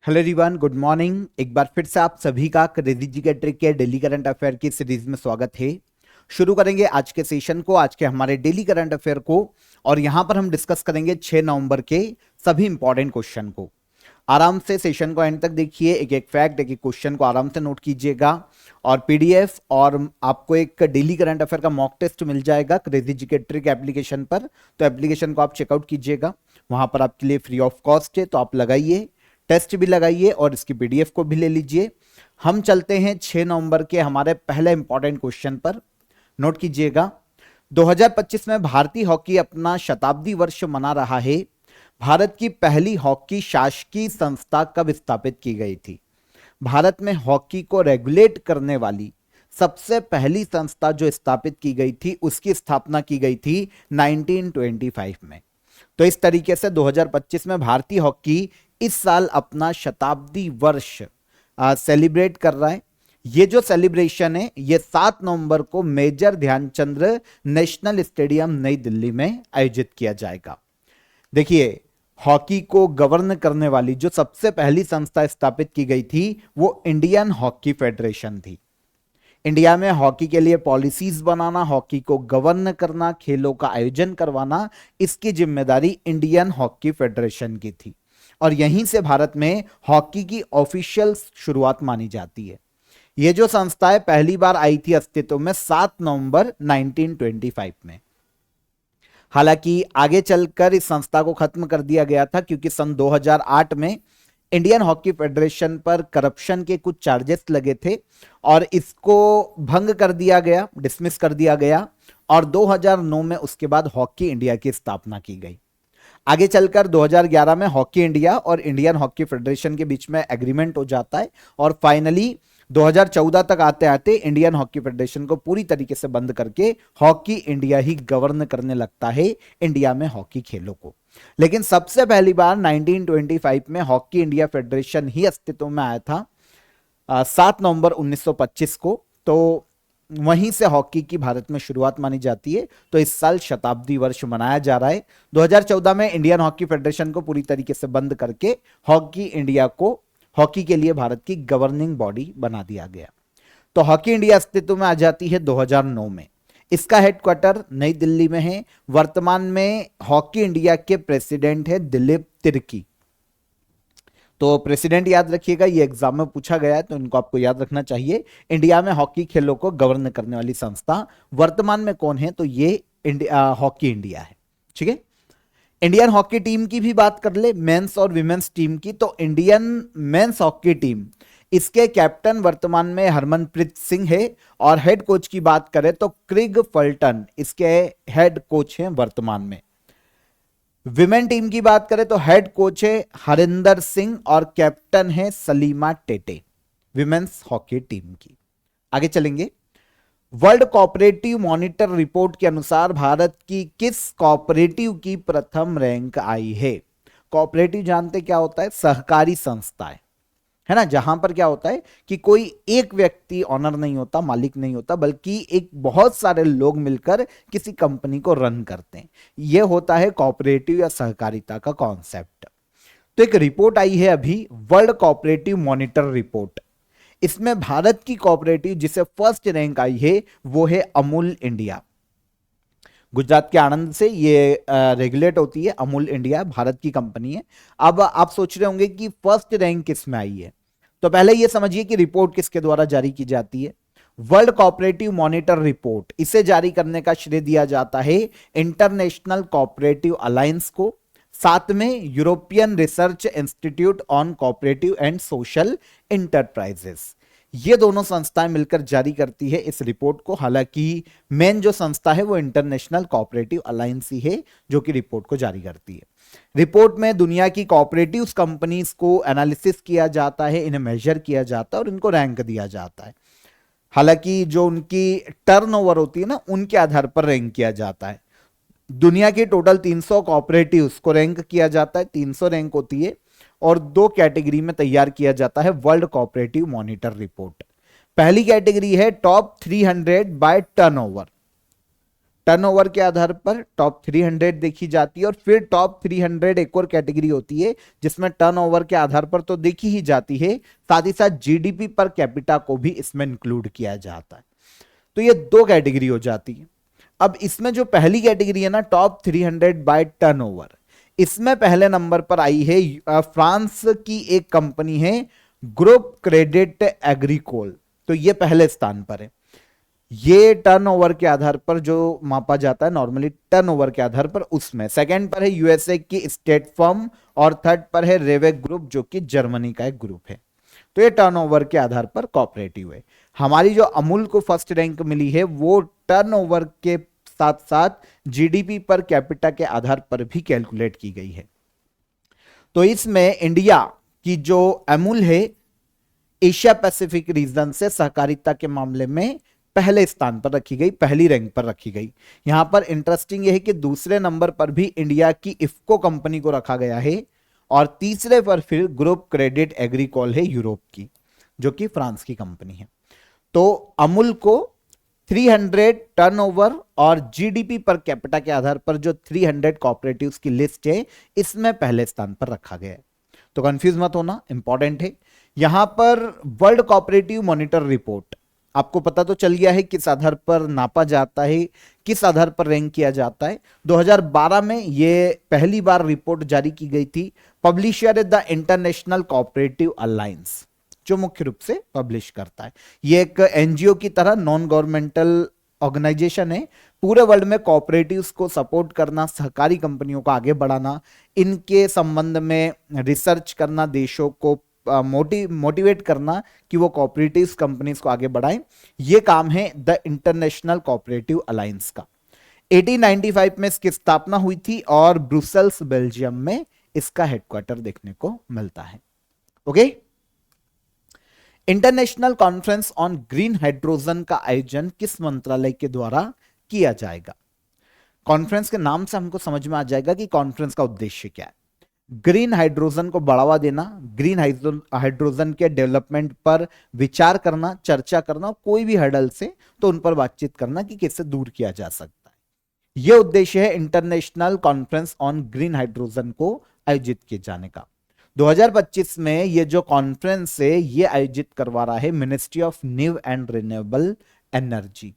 Hello everyone, good morning. एक बार फिर से आप सभी का क्रेजी जी के ट्रिक के डेली करंट अफेयर की सीरीज में स्वागत है। शुरू करेंगे आज के सेशन को, आज के हमारे डेली करंट अफेयर को। और यहां पर हम डिस्कस करेंगे 6 नवंबर के सभी इंपॉर्टेंट क्वेश्चन को। आराम से सेशन को एंड तक देखिए, एक एक फैक्ट, एक एक क्वेश्चन को आराम से नोट कीजिएगा। और पीडीएफ और आपको एक डेली करंट अफेयर का मॉक टेस्ट मिल जाएगा क्रेजी जी के ट्रिक एप्लीकेशन पर। तो एप्लीकेशन को आप चेकआउट कीजिएगा, वहां पर आपके लिए फ्री ऑफ कॉस्ट है, तो आप लगाइए, टेस्ट भी लगाइए और इसकी पीडीएफ को भी ले लीजिए। हम चलते हैं 6 नवंबर के हमारे पहले इंपॉर्टेंट क्वेश्चन पर। नोट कीजिएगा, 2025 में भारतीय हॉकी अपना शताब्दी वर्ष मना रहा है। भारत की पहली हॉकी शासकीय संस्था कब स्थापित की गई थी? भारत में हॉकी को रेगुलेट करने वाली सबसे पहली संस्था जो स्थापित की गई थी, उसकी स्थापना की गई थी 1925 में। तो इस तरीके से 2025 में भारतीय हॉकी इस साल अपना शताब्दी वर्ष सेलिब्रेट कर रहा है। ये जो सेलिब्रेशन है ये 7 नवंबर को मेजर ध्यानचंद नेशनल स्टेडियम नई दिल्ली में आयोजित किया जाएगा। देखिए, हॉकी को गवर्न करने वाली जो सबसे पहली संस्था स्थापित की गई थी वो इंडियन हॉकी फेडरेशन थी। इंडिया में हॉकी के लिए पॉलिसीज बनाना, हॉकी को गवर्न करना, खेलों का आयोजन करवाना, इसकी जिम्मेदारी इंडियन हॉकी फेडरेशन की थी। और यहीं से भारत में हॉकी की ऑफिशियल शुरुआत मानी जाती है। यह जो संस्था है पहली बार आई थी अस्तित्व में 7 नवंबर 1925 में। हालांकि आगे चलकर इस संस्था को खत्म कर दिया गया था, क्योंकि सन 2008 में इंडियन हॉकी फेडरेशन पर करप्शन के कुछ चार्जेस लगे थे और इसको भंग कर दिया गया, डिसमिस कर दिया गया। और 2009 में उसके बाद हॉकी इंडिया की स्थापना की गई। आगे चलकर 2011 में हॉकी इंडिया और इंडियन हॉकी फेडरेशन के बीच में एग्रीमेंट हो जाता है और फाइनली 2014 तक आते आते इंडियन हॉकी फेडरेशन को पूरी तरीके से बंद करके हॉकी इंडिया ही गवर्न करने लगता है इंडिया में हॉकी खेलों को। लेकिन सबसे पहली बार 1925 में हॉकी इंडिया फेडरेशन ही अस्तित्व में आया था 7 नवंबर 1925 को। तो वहीं से हॉकी की भारत में शुरुआत मानी जाती है। तो इस साल शताब्दी वर्ष मनाया जा रहा है। 2014 में इंडियन हॉकी फेडरेशन को पूरी तरीके से बंद करके हॉकी इंडिया को हॉकी के लिए भारत की गवर्निंग बॉडी बना दिया गया। तो हॉकी इंडिया अस्तित्व में आ जाती है 2009 में। इसका हेडक्वार्टर नई दिल्ली में है। वर्तमान में हॉकी इंडिया के प्रेसिडेंट है दिलीप तिर्की। तो प्रेसिडेंट याद रखिएगा, ये एग्जाम में पूछा गया है तो इनको आपको याद रखना चाहिए। इंडिया में हॉकी खेलों को गवर्न करने वाली संस्था वर्तमान में कौन है? तो ये हॉकी इंडिया है। ठीक है, इंडियन हॉकी टीम की भी बात कर ले, मेंस और विमेंस टीम की। तो इंडियन मेंस हॉकी टीम, इसके कैप्टन वर्तमान में हरमनप्रीत सिंह है और हेड कोच की बात करें तो क्रिग फल्टन इसके हेड कोच हैं वर्तमान में। विमेन टीम की बात करें तो हेड कोच है हरिंदर सिंह और कैप्टन है Salima Tete, women's hockey team की। आगे चलेंगे, वर्ल्ड कोऑपरेटिव मॉनिटर रिपोर्ट के अनुसार भारत की किस कोऑपरेटिव की प्रथम रैंक आई है? कोऑपरेटिव जानते क्या होता है? सहकारी संस्थाएं, है ना, जहां पर क्या होता है कि कोई एक व्यक्ति ऑनर नहीं होता, मालिक नहीं होता, बल्कि एक बहुत सारे लोग मिलकर किसी कंपनी को रन करते हैं। यह होता है कोऑपरेटिव या सहकारिता का कॉन्सेप्ट। तो एक रिपोर्ट आई है अभी, वर्ल्ड कोऑपरेटिव मॉनिटर रिपोर्ट। इसमें भारत की कोऑपरेटिव जिसे फर्स्ट रैंक आई है वो है अमूल इंडिया। गुजरात के आणंद से ये रेगुलेट होती है। अमूल इंडिया भारत की कंपनी है। अब आप सोच रहे होंगे कि फर्स्ट रैंक किस में आई है, तो पहले ये समझिए कि रिपोर्ट किसके द्वारा जारी की जाती है। वर्ल्ड कोऑपरेटिव मॉनिटर रिपोर्ट, इसे जारी करने का श्रेय दिया जाता है इंटरनेशनल कोऑपरेटिव अलायंस को, साथ में European research institute on cooperative and social enterprises. ये दोनों संस्थाएं मिलकर जारी करती है इस रिपोर्ट को। हालांकि मेन जो संस्था है वो इंटरनेशनल कोऑपरेटिव अलायंस ही है जो कि रिपोर्ट को जारी करती है। रिपोर्ट में दुनिया की कोऑपरेटिव कंपनीज को एनालिसिस किया जाता है, इन्हें मेजर किया जाता है और इनको रैंक दिया जाता है। हालांकि जो उनकी टर्नओवर होती है ना, उनके आधार पर रैंक किया जाता है। दुनिया की टोटल 300 कोऑपरेटिव्स को रैंक किया जाता है, 300 रैंक होती है और 2 कैटेगरी में तैयार किया जाता है वर्ल्ड कोऑपरेटिव मॉनिटर रिपोर्ट। पहली कैटेगरी है टॉप 300 बाय टर्नओवर, टर्नओवर के आधार पर टॉप 300 देखी जाती है, और फिर टॉप 300 एक और कैटेगरी होती है जिसमें टर्नओवर के आधार पर तो देखी ही जाती है, साथ ही साथ जीडीपी पर कैपिटा को भी इसमें इंक्लूड किया जाता है। तो ये दो कैटेगरी हो जाती है। अब इसमें जो पहली कैटेगरी है ना, टॉप 300 बाय टर्नओवर, इसमें पहले नंबर पर आई है फ्रांस की एक कंपनी है ग्रुप क्रेडिट एग्रीकोल। तो ये पहले स्थान पर है। ये टर्नओवर के आधार पर जो मापा जाता है नॉर्मली, टर्नओवर के आधार पर, उसमें सेकंड पर है यूएसए की स्टेट फर्म, और थर्ड पर है रेवेक ग्रुप जो कि जर्मनी का एक ग्रुप है। तो ये टर्नओवर के आधार पर कोऑपरेटिव है। हमारी जो अमूल को फर्स्ट रैंक मिली है वो टर्नओवर के साथ साथ जीडीपी पर कैपिटा के आधार पर भी कैलकुलेट की गई है। तो इसमें इंडिया की जो अमूल है एशिया पैसिफिक रीजन से सहकारिता के मामले में पहले स्थान पर रखी गई, पहली रैंक पर रखी गई। यहां पर इंटरेस्टिंग यह है कि दूसरे नंबर पर भी इंडिया की इफ्को कंपनी को रखा गया है, और तीसरे पर फिर ग्रुप क्रेडिट एग्रीकोल है यूरोप की, जो कि फ्रांस की कंपनी है। तो अमूल को 300 टर्नओवर और जीडीपी पर कैपिटा के आधार पर जो 300 कॉपरेटिव्स की लिस्ट है, इसमें पहले स्थान पर रखा गया है। तो कंफ्यूज मत होना, इंपॉर्टेंट है। यहां पर वर्ल्ड कॉपरेटिव मॉनिटर रिपोर्ट, आपको पता तो चल गया है किस आधार पर नापा जाता है, किस आधार पर रैंक किया जाता है। 2012 में यह पहली बार रिपोर्ट जारी की गई थी। पब्लिशर है द इंटरनेशनल कोऑपरेटिव अलायंस, जो मुख्य रूप से पब्लिश करता है। यह एक एनजीओ की तरह नॉन गवर्नमेंटल ऑर्गेनाइजेशन है। पूरे वर्ल्ड में कोऑपरेटिव्स को सपोर्ट करना, सहकारी कंपनियों को आगे बढ़ाना, इनके संबंध में रिसर्च करना, देशों को मोटिवेट करना कि वो कोऑपरेटिव्स कंपनीज को आगे बढ़ाएं, ये काम है द इंटरनेशनल कोऑपरेटिव अलायंस का। 1895 में इसकी स्थापना हुई थी और ब्रुसेल्स बेल्जियम में इसका हेडक्वार्टर देखने को मिलता है। Okay. International conference on green hydrogen का आयोजन किस मंत्रालय के द्वारा किया जाएगा? कॉन्फ्रेंस के नाम से हमको समझ में आ जाएगा कि कॉन्फ्रेंस का उद्देश्य क्या है। ग्रीन हाइड्रोजन को बढ़ावा देना, ग्रीन हाइड्रोजन के डेवलपमेंट पर विचार करना, चर्चा करना, कोई भी हर्डल से तो उन पर बातचीत करना कि कैसे दूर किया जा सकता है। यह उद्देश्य है international conference on green hydrogen को आयोजित किए जाने का। 2025 में ये जो कॉन्फ्रेंस है ये आयोजित करवा रहा है ministry of new and renewable energy.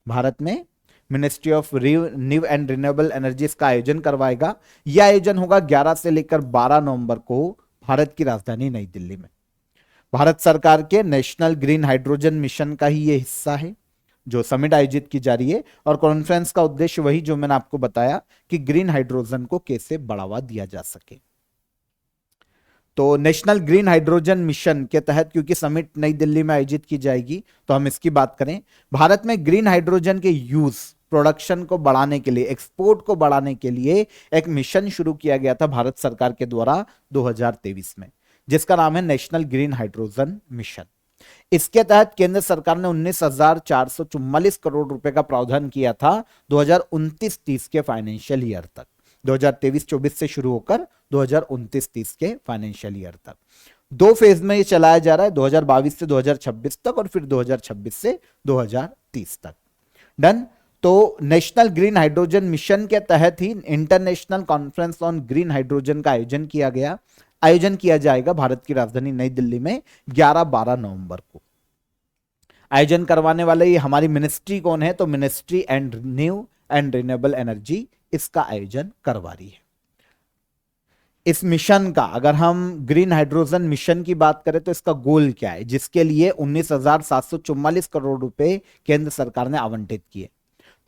Bharat में ministry of new and renewable energy का आयोजन करवाएगा। यह आयोजन होगा 11 से लेकर 12 नवंबर को भारत की राजधानी नई दिल्ली में। भारत सरकार के नेशनल ग्रीन हाइड्रोजन मिशन का ही यह हिस्सा है जो समिट आयोजित की जा रही है, और कॉन्फ्रेंस का उद्देश्य वही जो मैंने आपको बताया कि ग्रीन हाइड्रोजन को कैसे बढ़ावा दिया जा सके। तो नेशनल ग्रीन हाइड्रोजन मिशन के तहत, क्योंकि समिट नई दिल्ली में आयोजित की जाएगी तो हम इसकी बात करें। भारत में ग्रीन हाइड्रोजन के यूज, प्रोडक्शन को बढ़ाने के लिए, एक्सपोर्ट को बढ़ाने के लिए एक मिशन शुरू किया गया था भारत सरकार के द्वारा 2023 में, जिसका नाम है नेशनल ग्रीन हाइड्रोजन मिशन। इसके तहत केंद्र सरकार ने 19,444 करोड़ रुपए का प्रावधान किया था 2029-30 के फाइनेंशियल ईयर तक। 2023-24 से शुरू होकर 2029-30 के फाइनेंशियल ईयर तक 2 फेज में ये चलाया जा रहा है, 2022 से 2026 तक और फिर 2026 से 2030 तक। डन। तो नेशनल ग्रीन हाइड्रोजन मिशन के तहत ही international conference on green hydrogen का आयोजन किया जाएगा भारत की राजधानी नई दिल्ली में 11-12 नवंबर को। आयोजन करवाने वाले ये हमारी मिनिस्ट्री कौन है? तो ministry and new and renewable energy इसका आयोजन करवा रही है। इस मिशन का, अगर हम ग्रीन हाइड्रोजन मिशन की बात करें तो इसका गोल क्या है, जिसके लिए 19,744 करोड़ रुपए केंद्र सरकार ने आवंटित किए।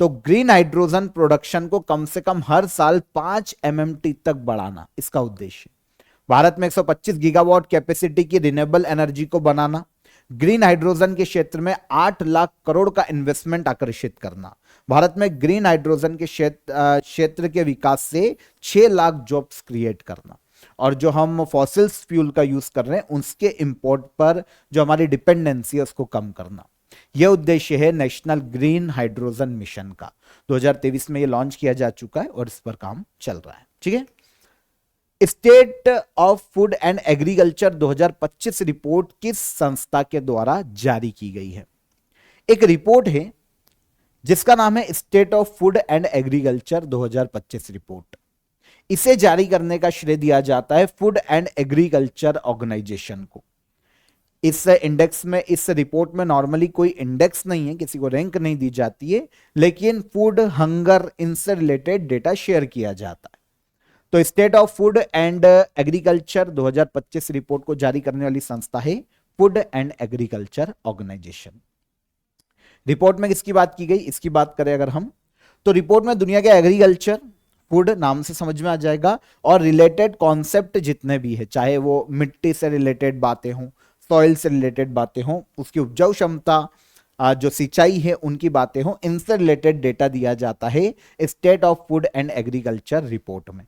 तो ग्रीन हाइड्रोजन प्रोडक्शन को कम से कम हर साल 5 MMT तक बढ़ाना इसका उद्देश्य। भारत में 125 गीगावाट कैपेसिटी की रिन्यूएबल एनर्जी को बनाना, ग्रीन हाइड्रोजन के क्षेत्र में 8 लाख करोड़ का इन्वेस्टमेंट आकर्षित करना, भारत में ग्रीन हाइड्रोजन के क्षेत्र के विकास से 6 लाख जॉब्स क्रिएट करना, और जो हम फॉसिल्स फ्यूल का यूज कर रहे हैं उसके इंपोर्ट पर जो हमारी डिपेंडेंसी है उसको कम करना। यह उद्देश्य है नेशनल ग्रीन हाइड्रोजन मिशन का। 2023 में यह लॉन्च किया जा चुका है और इस पर काम चल रहा है। ठीक है। State of food and agriculture 2025 report किस संस्था के द्वारा जारी की गई है? एक रिपोर्ट है जिसका नाम है state of food and agriculture 2025 report. इसे जारी करने का श्रेय दिया जाता है फूड एंड एग्रीकल्चर ऑर्गेनाइजेशन को। इस इंडेक्स में, इस रिपोर्ट में नॉर्मली कोई इंडेक्स नहीं है, किसी को रैंक नहीं दी जाती है, लेकिन फूड, हंगर, इनसे रिलेटेड डेटा शेयर किया जाता है। तो state of food and agriculture 2025 report को जारी करने वाली संस्था है food and agriculture organisation. Report में किसकी बात की गई, इसकी बात करें अगर हम, तो रिपोर्ट में दुनिया के एग्रीकल्चर, फूड नाम से समझ में आ जाएगा, और रिलेटेड कॉन्सेप्ट जितने भी है, चाहे वो मिट्टी से रिलेटेड बातें हों, सॉइल से रिलेटेड बातें हों, उसकी उपजाऊ क्षमता, जो सिंचाई है उनकी बातें हों, इनसे रिलेटेड डेटा दिया जाता है state of food and agriculture report में।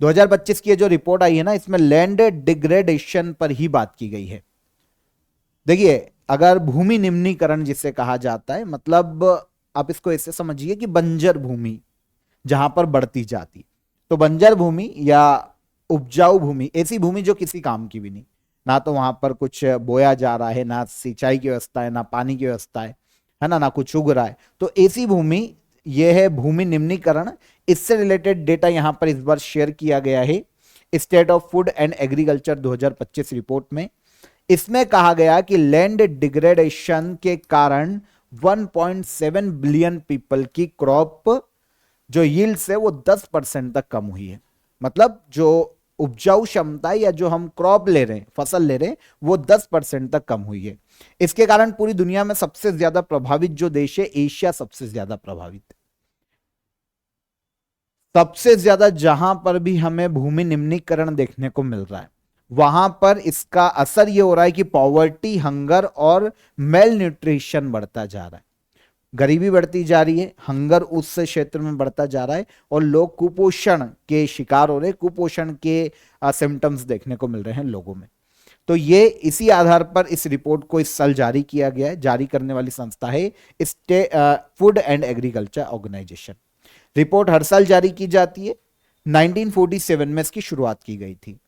2025 की जो रिपोर्ट आई है ना, इसमें लैंड डिग्रेडेशन पर ही बात की गई है। देखिए, अगर भूमि निम्नीकरण जिसे कहा जाता है, मतलब आप इसको ऐसे समझिए कि बंजर भूमि जहां पर बढ़ती जाती, तो बंजर भूमि या उपजाऊ भूमि, ऐसी भूमि जो किसी काम की भी नहीं, ना तो वहां पर कुछ बोया जा रहा है, ना सिंचाई की व्यवस्था है, ना पानी की व्यवस्था है ना कुछ उग रहा है, तो ऐसी भूमि, यह है भूमि निम्नीकरण। इससे रिलेटेड डेटा यहां पर इस बार शेयर किया गया है state of food and agriculture 2025 report में। इसमें कहा गया कि लैंड डिग्रेडेशन के कारण 1.7 बिलियन पीपल की क्रॉप जो यील्ड्स है वो 10% तक कम हुई है। मतलब जो उपजाऊ क्षमता या जो हम क्रॉप ले रहे हैं, फसल ले रहे हैं, वो 10% तक कम हुई है। इसके कारण पूरी दुनिया में सबसे ज्यादा प्रभावित जो देश है, एशिया सबसे ज्यादा प्रभावित है। सबसे ज्यादा जहां पर भी हमें भूमि निम्नीकरण देखने को मिल रहा है, वहां पर इसका असर यह हो रहा है कि पॉवर्टी, हंगर और मेल न्यूट्रिशन बढ़ता जा रहा है। गरीबी बढ़ती जा रही है, हंगर उस क्षेत्र में बढ़ता जा रहा है, और लोग कुपोषण के शिकार हो रहे हैं, कुपोषण के सिम्टम्स देखने को मिल रहे हैं लोगों में। तो ये इसी आधार पर इस रिपोर्ट को इस साल जारी किया गया है। जारी करने वाली संस्था है food and agriculture organisation. Report हर साल जारी की जाती है। 1947 में इसकी शुरुआत की गई थी।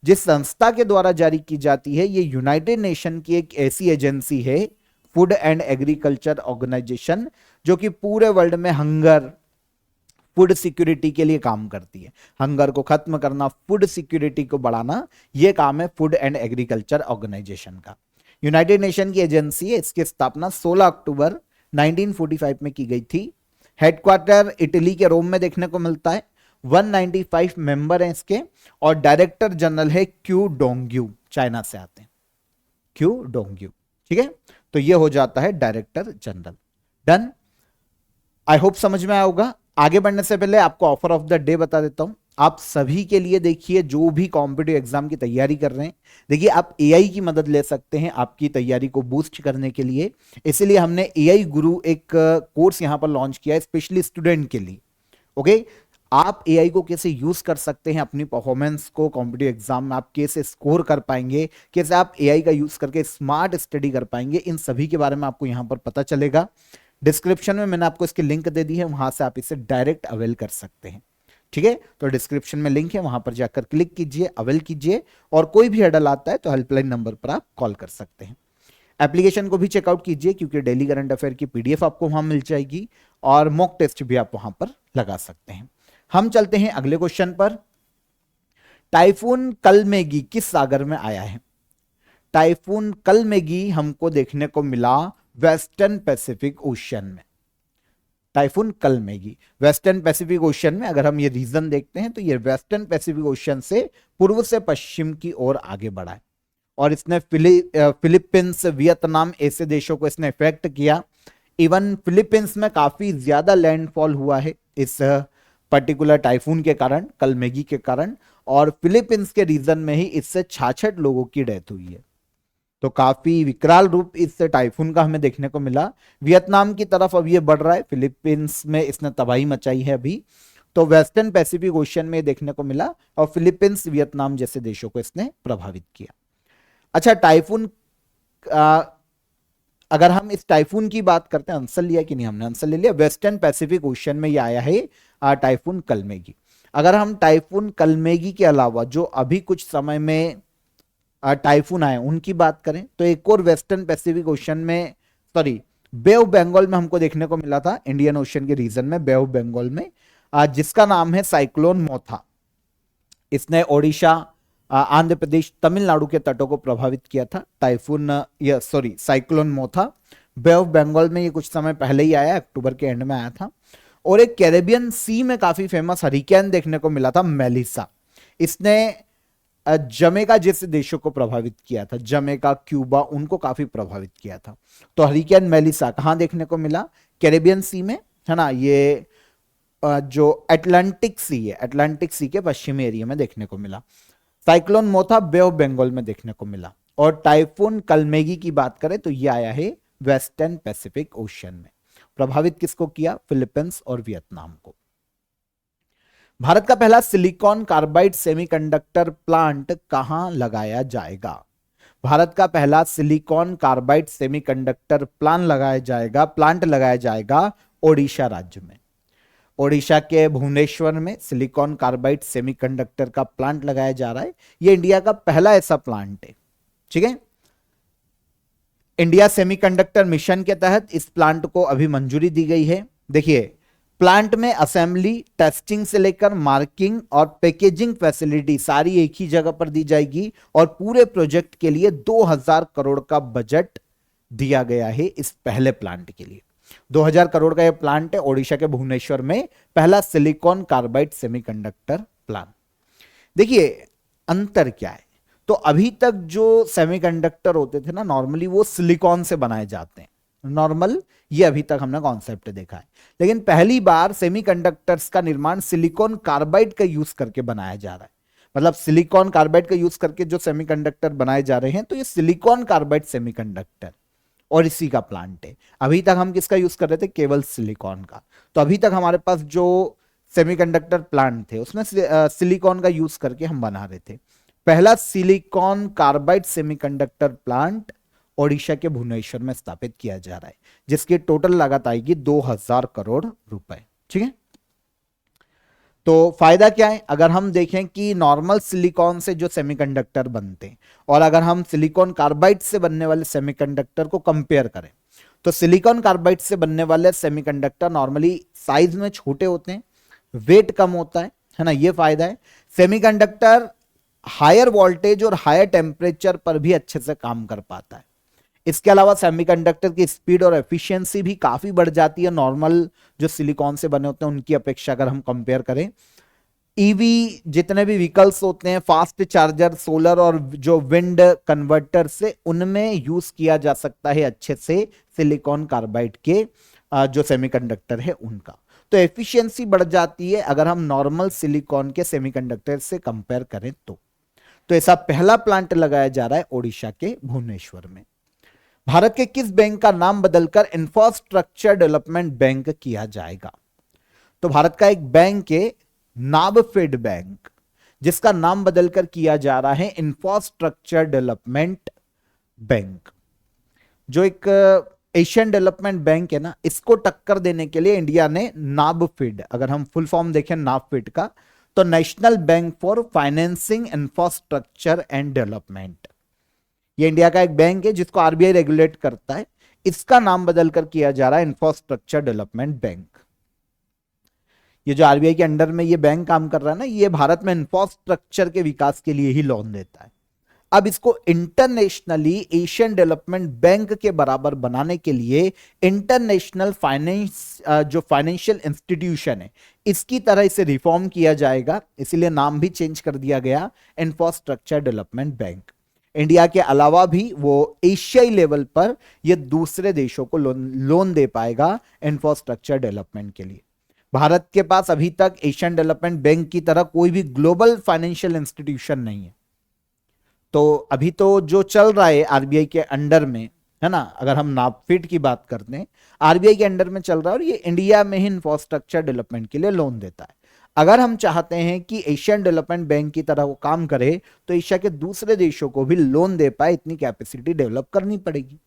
जिस संस्था के द्वारा जारी की जाती है, ये यूनाइटेड नेशन की एक ऐसी एजेंसी है, फूड एंड एग्रीकल्चर ऑर्गेनाइजेशन, जो कि पूरे वर्ल्ड में हंगर, फूड सिक्योरिटी के लिए काम करती है। हंगर को खत्म करना, फूड सिक्योरिटी को बढ़ाना, यह काम है फूड एंड एग्रीकल्चर ऑर्गेनाइजेशन का। यूनाइटेड नेशन की एजेंसी है। इसकी स्थापना 16 अक्टूबर 1945 में की गई थी। हेडक्वार्टर इटली के रोम में देखने को मिलता है। 195 मेंबर हैं इसके, और डायरेक्टर जनरल है क्यू डोंग्यू, चाइना से आते हैं, क्यू डोंग्यू। ठीक है, तो ये हो जाता है director general. Done, I hope समझ में आया होगा। आगे बढ़ने से पहले आपको ऑफर ऑफ द डे बता देता हूं। आप सभी के लिए देखिए, जो भी कॉम्पिटिटिव एग्जाम की तैयारी कर रहे हैं, देखिए आप एआई की मदद ले सकते हैं आपकी तैयारी को बूस्ट करने के लिए। इसीलिए हमने एआई गुरु एक कोर्स यहां पर लॉन्च किया है स्पेशली स्टूडेंट के लिए। ओके, आप एआई को कैसे यूज कर सकते हैं अपनी परफॉर्मेंस को कॉम्पिटिटिव एग्जाम में, आप कैसे स्कोर कर पाएंगे, कैसे आप एआई का यूज करके स्मार्ट स्टडी कर पाएंगे, इन सभी के बारे में आपको यहां पर पता चलेगा। डिस्क्रिप्शन में मैंने आपको इसकी लिंक दे दी है, वहां से आप इसे डायरेक्ट अवेल कर सकते हैं। ठीक है, तो डिस्क्रिप्शन में लिंक है, वहां पर जाकर क्लिक कीजिए, अवेल कीजिए, और कोई भी हडल आता है तो हेल्पलाइन नंबर पर आप कॉल कर सकते हैं। एप्लीकेशन को भी चेकआउट कीजिए, क्योंकि डेली करंट अफेयर की पीडीएफ आपको वहां मिल जाएगी, और मॉक टेस्ट भी आप वहां पर लगा सकते हैं। हम चलते हैं अगले क्वेश्चन पर। टाइफून कलमेगी किस सागर में आया है? टाइफून कलमेगी हमको देखने को मिला वेस्टर्न पैसिफिक ओशियन में। टाइफून कलमेगी वेस्टर्न पैसिफिक ओशियन में, अगर हम ये रीजन देखते हैं तो ये वेस्टर्न पैसिफिक ओशियन से पूर्व से पश्चिम की ओर आगे बढ़ा है, और इसने फिलीपींस, वियतनाम ऐसे देशों को इसने इफेक्ट किया। इवन फिलीपींस में काफी ज्यादा लैंडफॉल हुआ है इस पर्टिकुलर टाइफून के कारण, कलमेगी के कारण, और फिलीपींस के रीजन में ही इससे 66 लोगों की डेथ हुई है। तो काफी विकराल रूप इस टाइफून का हमें देखने को मिला। वियतनाम की तरफ अब ये बढ़ रहा है, फिलीपींस में इसने तबाही मचाई है अभी। तो वेस्टर्न पैसिफिक ओशियन में देखने को मिला, और फिलीपींस, वियतनाम जैसे देशों को इसने प्रभावित किया। अच्छा, टाइफून, अगर हम इस टाइफून की बात करते हैं, आंसर लिया कि नहीं हमने? आंसर ले लिया। वेस्टर्न पैसिफिक ओशियन में ये आया है टाइफून कलमेगी। अगर हम टाइफून कलमेगी के अलावा जो अभी कुछ समय में टाइफून आए उनकी बात करें, तो एक और वेस्टर्न पैसिफिक ओशन में, सॉरी, बे ऑफ बंगाल में हमको देखने को मिला था, इंडियन ओशन के रीजन में, बे ऑफ बंगाल में, जिसका नाम है साइक्लोन मोथा। इसने ओडिशा, आंध्र प्रदेश, तमिलनाडु के तटों को प्रभावित किया था। Cyclone Mocha Bay of Bengal में ये कुछ समय पहले ही आया, अक्टूबर के एंड में आया था। और एक कैरेबियन सी में काफी फेमस हरिकेन देखने को मिला था, मेलिसा। इसने जमेका जैसे देशों को प्रभावित किया था, जमेका, क्यूबा, उनको काफी प्रभावित किया था। तो हरिकेन मेलिसा कहां देखने को मिला? कैरेबियन सी में, है ना। ये जो अटलांटिक सी है, अटलांटिक सी के पश्चिमी एरिया में देखने को मिला। Cyclone Mocha Bay of Bengal में देखने को मिला। और टाइफून कलमेगी की बात करें तो ये आया है वेस्टर्न पैसिफिक ओशन में। प्रभावित किसको किया? फिलीपींस और वियतनाम को। भारत का पहला सिलिकॉन कार्बाइड सेमीकंडक्टर प्लांट कहां लगाया जाएगा? भारत का पहला सिलिकॉन कार्बाइड सेमीकंडक्टर प्लांट लगाया जाएगा ओडिशा राज्य में। ओडिशा के भुवनेश्वर में सिलिकॉन कार्बाइड सेमीकंडक्टर का प्लांट लगाया जा रहा है। यह इंडिया का पहला ऐसा प्लांट है, ठीक है। इंडिया सेमीकंडक्टर मिशन के तहत इस प्लांट को अभी मंजूरी दी गई है। देखिए, प्लांट में असेंबली, टेस्टिंग से लेकर मार्किंग और पैकेजिंग फैसिलिटी सारी एक ही जगह पर दी जाएगी। और पूरे प्रोजेक्ट के लिए 2000 करोड़ का बजट दिया गया है इस पहले प्लांट के लिए। 2000 करोड़ का यह प्लांट है ओडिशा के भुवनेश्वर में, पहला सिलिकॉन कार्बाइड सेमीकंडक्टर प्लांट। देखिए अंतर क्या है, तो अभी तक जो सेमीकंडक्टर होते थे ना, नॉर्मली वो सिलिकॉन से बनाए जाते हैं, नॉर्मल, ये अभी तक हमने कॉन्सेप्ट देखा है। लेकिन पहली बार सेमीकंडक्टर्स का निर्माण सिलिकॉन कार्बाइड का यूज करके बनाया जा रहा है। मतलब सिलिकॉन कार्बाइड का यूज करके जो सेमीकंडक्टर बनाए जा रहे हैं, तो ये सिलिकॉन कार्बाइड सेमीकंडक्टर और इसी का प्लांट है। अभी तक हम किसका यूज कर रहे थे? केवल सिलिकॉन का। तो अभी तक हमारे पास जो सेमीकंडक्टर प्लांट थे उसमें सिलिकॉन का यूज करके हम बना रहे थे। पहला silicon carbide semiconductor plant Odisha के भुवनेश्वर में स्थापित किया जा रहा है, जिसकी टोटल लागत आएगी 2000 करोड़ रुपए, ठीक है। तो फायदा क्या है? अगर हम देखें कि नॉर्मल सिलिकॉन से जो सेमीकंडक्टर बनते हैं और अगर हम सिलिकॉन कार्बाइड से बनने वाले सेमीकंडक्टर को कंपेयर करें, तो सिलिकॉन कार्बाइड से बनने वाले सेमीकंडक्टर नॉर्मली साइज में छोटे होते हैं, वेट कम होता है ना, ये फायदा है। सेमीकंडक्टर हायर वोल्टेज और हायर टेम्परेचर पर भी अच्छे से काम कर पाता है। इसके अलावा सेमीकंडक्टर की स्पीड और एफिशिएंसी भी काफी बढ़ जाती है नॉर्मल जो सिलिकॉन से बने होते हैं उनकी अपेक्षा अगर हम कंपेयर करें। ईवी जितने भी व्हीकल्स होते हैं, फास्ट चार्जर, सोलर और जो विंड कन्वर्टर से, उनमें यूज किया जा सकता है अच्छे से सिलिकॉन कार्बाइड के जो सेमीकंडक्टर है उनका। तो एफिशिएंसी बढ़ जाती है अगर हम नॉर्मल सिलिकॉन के सेमीकंडक्टर से कंपेयर करें तो ऐसा पहला प्लांट लगाया जा रहा है ओडिशा के भुवनेश्वर में। भारत के किस बैंक का नाम बदलकर इंफ्रास्ट्रक्चर डेवलपमेंट बैंक किया जाएगा? तो भारत का एक बैंक है नाबफेड बैंक, जिसका नाम बदलकर किया जा रहा है इंफ्रास्ट्रक्चर डेवलपमेंट बैंक। जो एक एशियन डेवलपमेंट बैंक है ना, इसको टक्कर देने के लिए इंडिया ने नाबफेड, अगर हम फुल फॉर्म देखें नाबफेड का, तो national bank for financing infrastructure and development, ये इंडिया का एक बैंक है जिसको आरबीआई रेगुलेट करता है। इसका नाम बदलकर किया जा रहा है इंफ्रास्ट्रक्चर डेवलपमेंट बैंक। ये जो आरबीआई के अंडर में ये बैंक काम कर रहा है ना, ये भारत में इंफ्रास्ट्रक्चर के विकास के लिए ही लोन देता है। अब इसको इंटरनेशनली एशियन डेवलपमेंट बैंक के बराबर बनाने के लिए इंटरनेशनल फाइनेंस जो फाइनेंशियल इंस्टीट्यूशन है, इसकी तरह इसे रिफॉर्म किया जाएगा, इसीलिए नाम भी चेंज कर दिया गया इंफ्रास्ट्रक्चर डेवलपमेंट बैंक। इंडिया के अलावा भी वो एशियाई लेवल पर ये दूसरे देशों को लोन दे पाएगा इंफ्रास्ट्रक्चर डेवलपमेंट के लिए। भारत के पास अभी तक एशियन डेवलपमेंट बैंक की तरह कोई भी ग्लोबल फाइनेंशियल इंस्टीट्यूशन नहीं है। तो अभी तो जो चल रहा है आरबीआई के अंडर में, है ना, अगर हम नाबफेड की बात करते हैं, आरबीआई के अंडर में चल रहा है और ये इंडिया में ही इंफ्रास्ट्रक्चर डेवलपमेंट के लिए लोन देता है। अगर हम चाहते हैं कि एशियन डेवलपमेंट बैंक की तरह वो काम करे, तो एशिया के दूसरे देशों को भी लोन दे पाए, इतनी कैपेसिटी डेवलप करनी पड़ेगी।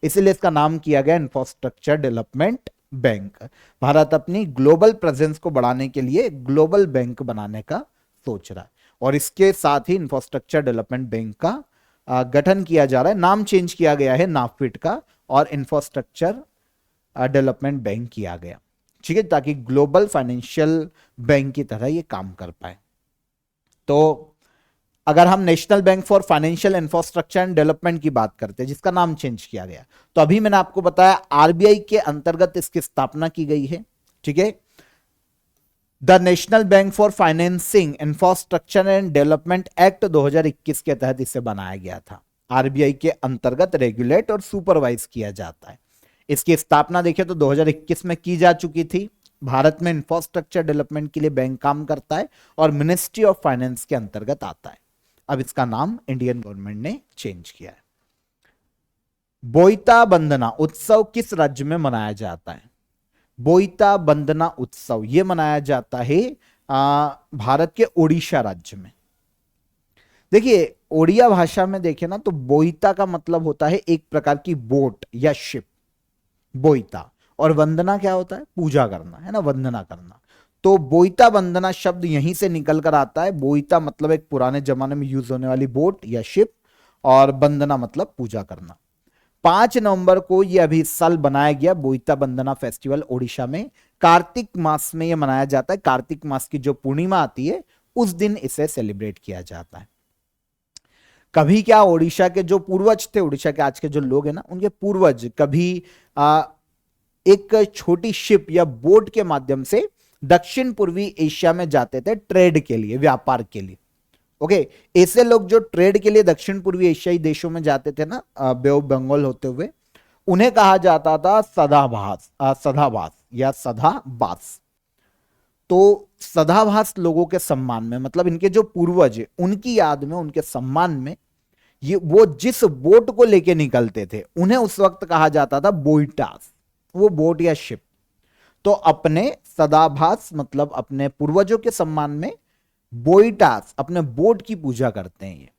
इसीलिए इसका नाम किया गया इंफ्रास्ट्रक्चर डेवलपमेंट बैंक। भारत अपनी ग्लोबल प्रेजेंस को बढ़ाने के लिए ग्लोबल बैंक बनाने का सोच रहा है और इसके साथ ही इंफ्रास्ट्रक्चर डेवलपमेंट बैंक का गठन किया जा रहा है। नाम चेंज किया गया है नाबफेड का और इंफ्रास्ट्रक्चर डेवलपमेंट बैंक किया गया, ठीक है, ताकि ग्लोबल फाइनेंशियल बैंक की तरह ये काम कर पाए। तो अगर हम national bank for financial infrastructure and development की बात करते हैं, जिसका नाम चेंज किया गया, तो अभी मैंने आपको बताया आरबीआई के अंतर्गत इसकी स्थापना की गई है, ठीक है। The national bank for financing infrastructure and development act 2021 के तहत इसे बनाया गया था। आरबीआई के अंतर्गत रेगुलेट और सुपरवाइज किया जाता है। इसकी स्थापना देखिए तो 2021 में की जा चुकी थी। भारत में इंफ्रास्ट्रक्चर डेवलपमेंट के लिए बैंक काम करता है और मिनिस्ट्री ऑफ फाइनेंस के अंतर्गत आता है। अब इसका नाम इंडियन गवर्नमेंट ने चेंज किया है। बोईता बंदना उत्सव किस राज्य में मनाया जाता है? बोईता बंदना उत्सव यह मनाया जाता है भारत के ओडिशा राज्य में। देखिए ओडिया भाषा में देखें ना तो बोईता का मतलब होता है एक प्रकार की बोट या शिप, बोईता, और वंदना क्या होता है? पूजा करना, है ना, वंदना करना। तो बोईता वंदना शब्द यहीं से निकल कर आता है। बोईता मतलब एक पुराने जमाने में यूज होने वाली बोट या शिप, और वंदना मतलब पूजा करना। 5 नवंबर को यह अभी इस साल बनाया गया बोईता वंदना फेस्टिवल ओडिशा में। कार्तिक मास में यह मनाया जाता है। कार्तिक मास की जो पूर्णिमा आती है उस दिन इसे सेलिब्रेट किया जाता है। कभी क्या ओडिशा के जो पूर्वज थे, ओडिशा के आज के जो लोग हैं ना, उनके पूर्वज कभी एक छोटी शिप या बोट के माध्यम से दक्षिण पूर्वी एशिया में जाते थे ट्रेड के लिए, व्यापार के लिए। ओके, ऐसे लोग जो ट्रेड के लिए दक्षिण पूर्वी एशियाई देशों में जाते थे ना, बे ऑफ बंगाल होते हुए, उन्हें कहा जाता था सदाभास या सदाबास। तो सदाभास लोगों के सम्मान में, मतलब इनके जो पूर्वज है उनकी याद में, उनके सम्मान में, ये वो जिस बोट को लेके निकलते थे उन्हें उस वक्त कहा जाता था बोईटास, वो बोट या शिप। तो अपने सदाभास मतलब अपने पूर्वजों के सम्मान में बोईटास, अपने बोट की पूजा करते हैं। ये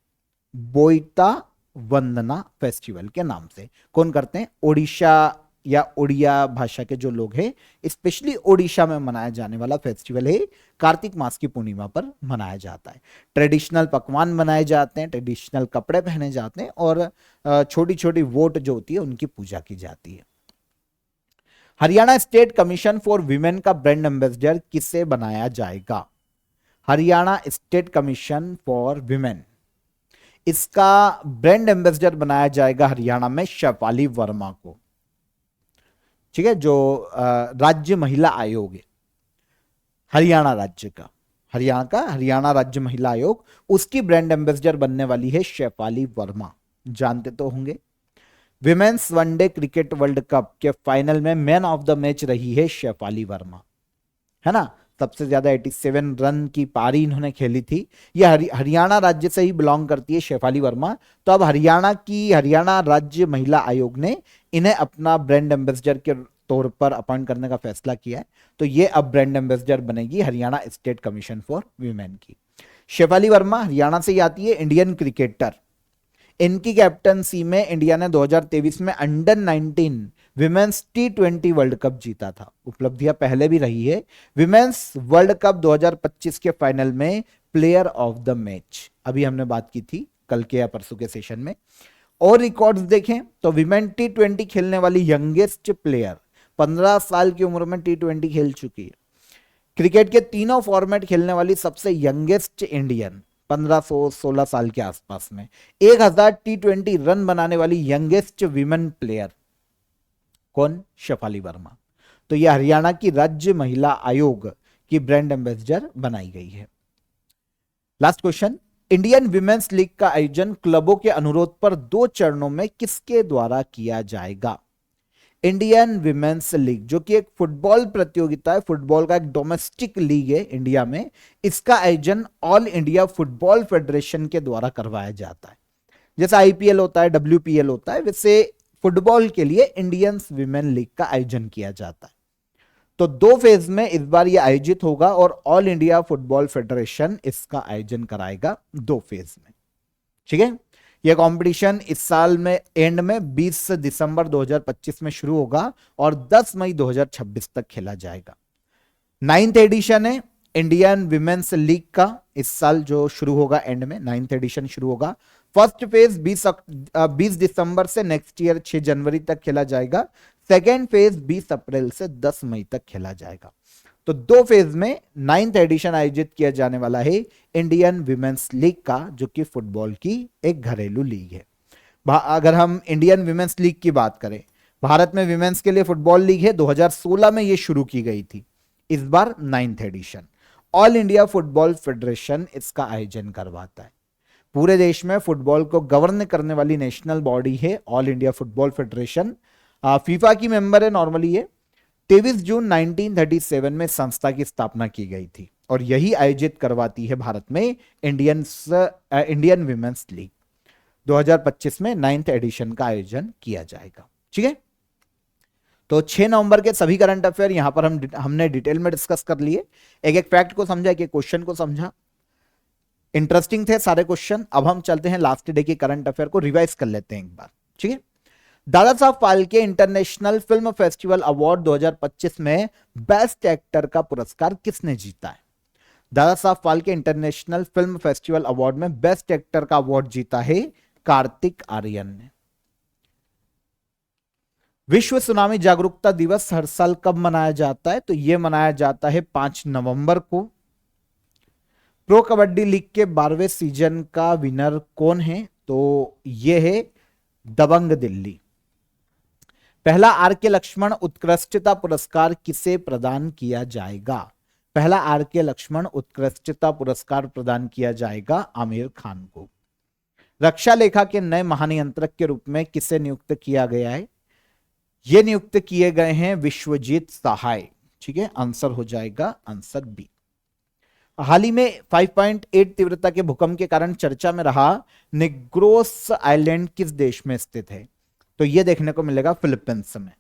बोईता वंदना फेस्टिवल के नाम से कौन करते हैं? ओडिशा या ओडिया भाषा के जो लोग हैं, स्पेशली ओडिशा में मनाया जाने वाला फेस्टिवल है। कार्तिक मास की पूर्णिमा पर मनाया जाता है। ट्रेडिशनल पकवान बनाए जाते हैं, ट्रेडिशनल कपड़े पहने जाते हैं, और छोटी छोटी वोट जो होती है उनकी पूजा की जाती है। Haryana state commission for women का ब्रांड एम्बेसडर किसे बनाया जाएगा? Haryana state commission for women, इसका ब्रांड एम्बेसडर बनाया जाएगा हरियाणा में शेफाली वर्मा को, ठीक है, जो राज्य महिला आयोग है हरियाणा राज्य का, हरियाणा राज्य महिला आयोग, उसकी ब्रांड एम्बेसडर बनने वाली है शेफाली वर्मा। जानते तो होंगे women's one day cricket world cup के फाइनल में मैन ऑफ द मैच रही है शेफाली वर्मा, है ना। सबसे ज्यादा 87 रन की पारी इन्होंने खेली थी। यह हरियाणा राज्य से ही बिलोंग करती है शेफाली वर्मा। तो अब हरियाणा राज्य महिला आयोग ने इन्हें अपना ब्रांड एम्बेसडर के तौर पर अपॉइंट करने का फैसला किया है। तो ये अब ब्रांड एम्बेसडर बनेगी Haryana state commission for women की। शेफाली वर्मा हरियाणा से ही आती है, इंडियन क्रिकेटर। इनकी कैप्टनसी में इंडिया ने 2023 में under 19 women's T20 world cup जीता था। उपलब्धियां पहले भी रही है। विमेन्स वर्ल्ड कप 2025 के फाइनल में प्लेयर ऑफ द मैच, अभी हमने बात की थी कल के या परसों के सेशन में। और रिकॉर्ड्स देखें तो विमेन T20 खेलने वाली यंगेस्ट प्लेयर, 15 साल की उम्र में T20 खेल चुकी है। क्रिकेट के तीनों फॉर्मेट खेलने वाली सबसे यंगेस्ट इंडियन, 1516 साल के आसपास में। 1000 T20 रन बनाने वाली यंगेस्ट विमेन प्लेयर कौन? शेफाली वर्मा। तो यह हरियाणा की राज्य महिला आयोग की ब्रांड एम्बेसडर बनाई गई है। Last question, Indian women's league का आयोजन क्लबों के अनुरोध पर 2 चरणों में किसके द्वारा किया जाएगा? इंडियन विमेन्स लीग जो कि एक फुटबॉल प्रतियोगिता है, फुटबॉल का एक डोमेस्टिक लीग है इंडिया में, इसका आयोजन ऑल इंडिया फुटबॉल फेडरेशन के द्वारा करवाया जाता है। जैसा आईपीएल होता है, WPL होता है, वैसे फुटबॉल के लिए इंडियन विमेन लीग का आयोजन किया जाता है। तो 2 फेज में इस बार यह आयोजित होगा और ऑल इंडिया फुटबॉल फेडरेशन इसका आयोजन कराएगा 2 फेज में, ठीक है। यह कंपटीशन इस साल में एंड में 20 दिसंबर 2025 में शुरू होगा और 10 मई 2026 तक खेला जाएगा। 9th एडिशन है इंडियन विमेन्स लीग का, इस साल जो शुरू होगा एंड में 9th एडिशन शुरू होगा। फर्स्ट फेज 20 दिसंबर से नेक्स्ट ईयर 6 जनवरी तक खेला जाएगा। सेकेंड फेज 20 अप्रैल से 10 मई तक खेला जाएगा। तो दो फेज में 9th एडिशन आयोजित किया जाने वाला है इंडियन विमेंस लीग का, जो कि फुटबॉल की एक घरेलू लीग है। अगर हम इंडियन विमेंस लीग की बात करें, भारत में विमेंस के लिए फुटबॉल लीग है, 2016 में यह शुरू की गई थी, इस बार 9th edition. All India Football Federation इसका आयोजन करवाता है। पूरे देश में फुटबॉल को गवर्न करने वाली नेशनल बॉडी है all India Football federation. FIFA की मेंबर है नॉर्मली ये। 23 जून 1937 में संस्था की स्थापना की गई थी और यही आयोजित करवाती है भारत में इंडियन विमेंस लीग। 2025 में 9th एडिशन का आयोजन किया जाएगा। ठीक है, तो 6 नवंबर के सभी करंट अफेयर यहां पर हमने डिटेल में डिस्कस कर लिए। एक एक फैक्ट को समझा, एक एक क्वेश्चन को समझा। इंटरेस्टिंग थे सारे क्वेश्चन। अब हम चलते हैं लास्ट डे के करंट अफेयर को रिवाइज कर लेते हैं एक बार। ठीक है, Dada Saheb Phalke international film festival award 2025 में बेस्ट एक्टर का पुरस्कार किसने जीता है? Dada Saheb Phalke international film festival award में बेस्ट एक्टर का अवार्ड जीता है कार्तिक आर्यन ने। विश्व सुनामी जागरूकता दिवस हर साल कब मनाया जाता है? तो यह मनाया जाता है 5 नवंबर को। प्रो कबड्डी लीग के 12वें सीजन का विनर कौन है? तो यह है दबंग दिल्ली। पहला आर के लक्ष्मण उत्कृष्टता पुरस्कार किसे प्रदान किया जाएगा? पहला आर के लक्ष्मण उत्कृष्टता पुरस्कार प्रदान किया जाएगा आमिर खान को। रक्षा लेखा के नए महानियंत्रक के रूप में किसे नियुक्त किया गया है? ये नियुक्त किए गए हैं विश्वजीत सहाय। ठीक है, आंसर हो जाएगा आंसर बी। हाल ही में 5.8 तीव्रता के भूकंप के कारण चर्चा में रहा निग्रोस आइलैंड किस देश में स्थित है? तो यह देखने को मिलेगा फिलीपींस में।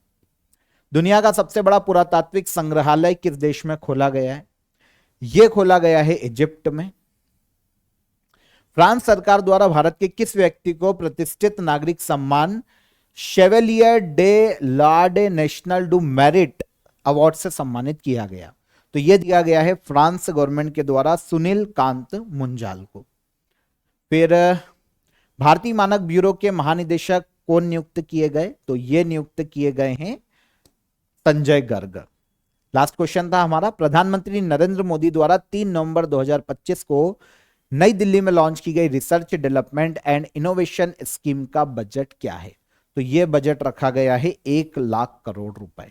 दुनिया का सबसे बड़ा पुरातात्विक संग्रहालय किस देश में खोला गया है? यह खोला गया है इजिप्ट में। फ्रांस सरकार द्वारा भारत के किस व्यक्ति को प्रतिष्ठित नागरिक सम्मान Chevalier de l'Ordre National du Merite award से सम्मानित किया गया? तो यह दिया गया है फ्रांस गवर्नमेंट के द्वारा सुनील कांत मुंजाल को। फिर भारतीय मानक ब्यूरो के महानिदेशक कौन नियुक्त किए गए? तो ये नियुक्त किए गए हैं संजय गर्ग। लास्ट क्वेश्चन था हमारा, प्रधानमंत्री नरेंद्र मोदी द्वारा 3 नवंबर 2025 को नई दिल्ली में लॉन्च की गई research development and innovation scheme का बजट क्या है? तो यह बजट रखा गया है 1 लाख करोड़ रुपए।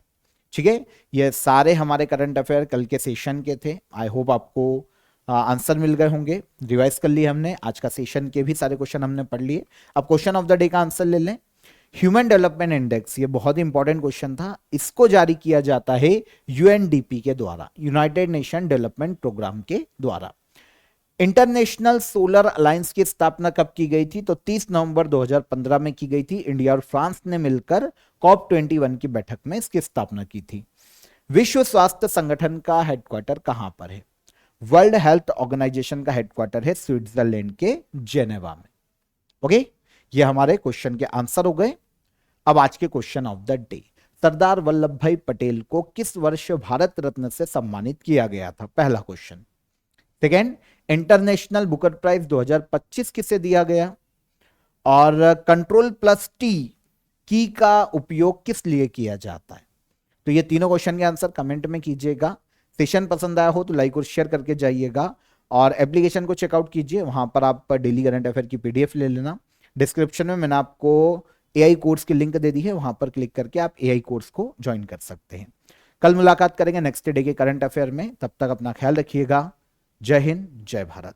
ठीक है, ये सारे हमारे करंट अफेयर कल के सेशन के थे। आई होप आपको आंसर मिल गए होंगे। रिवाइज कर लिए हमने, आज का सेशन के भी सारे क्वेश्चन हमने पढ़ लिए। अब क्वेश्चन ऑफ द डे का आंसर ले लें। ह्यूमन डेवलपमेंट इंडेक्स, ये बहुत ही इंपॉर्टेंट क्वेश्चन था। इसको जारी किया जाता है यूएनडीपी के द्वारा, यूनाइटेड नेशन डेवलपमेंट प्रोग्राम के द्वारा। इंटरनेशनल सोलर अलायंस की स्थापना कब की गई थी? तो 30 नवंबर 2015 में की गई थी। इंडिया और फ्रांस ने मिलकर COP21 की बैठक में इसकी स्थापना की थी। विश्व स्वास्थ्य संगठन का हेडक्वार्टर कहां पर है? वर्ल्ड हेल्थ ऑर्गेनाइजेशन का हेडक्वार्टर है स्विट्जरलैंड के जेनेवा में। ओके, ये हमारे क्वेश्चन के आंसर हो गए। अब आज के question of the day, Sardar Vallabh भाई पटेल को किस वर्ष भारत रत्न से सम्मानित किया गया था? पहला question. Second, international Booker Prize 2025 किसे दिया गया? और कंट्रोल प्लस टी की का उपयोग किस लिए किया जाता है? तो ये तीनों क्वेश्चन के आंसर कमेंट में कीजिएगा। सेशन पसंद आया हो तो लाइक और शेयर करके जाइएगा और एप्लीकेशन को चेकआउट कीजिए। वहां पर आप डेली करंट अफेयर की पीडीएफ ले लेना। डिस्क्रिप्शन में मैंने आपको एआई कोर्स की लिंक दे दी है, वहां पर क्लिक करके आप एआई कोर्स को ज्वाइन कर सकते हैं। कल मुलाकात करेंगे नेक्स्ट डे के करंट अफेयर में। तब तक अपना ख्याल रखिएगा। जय हिंद, जय भारत।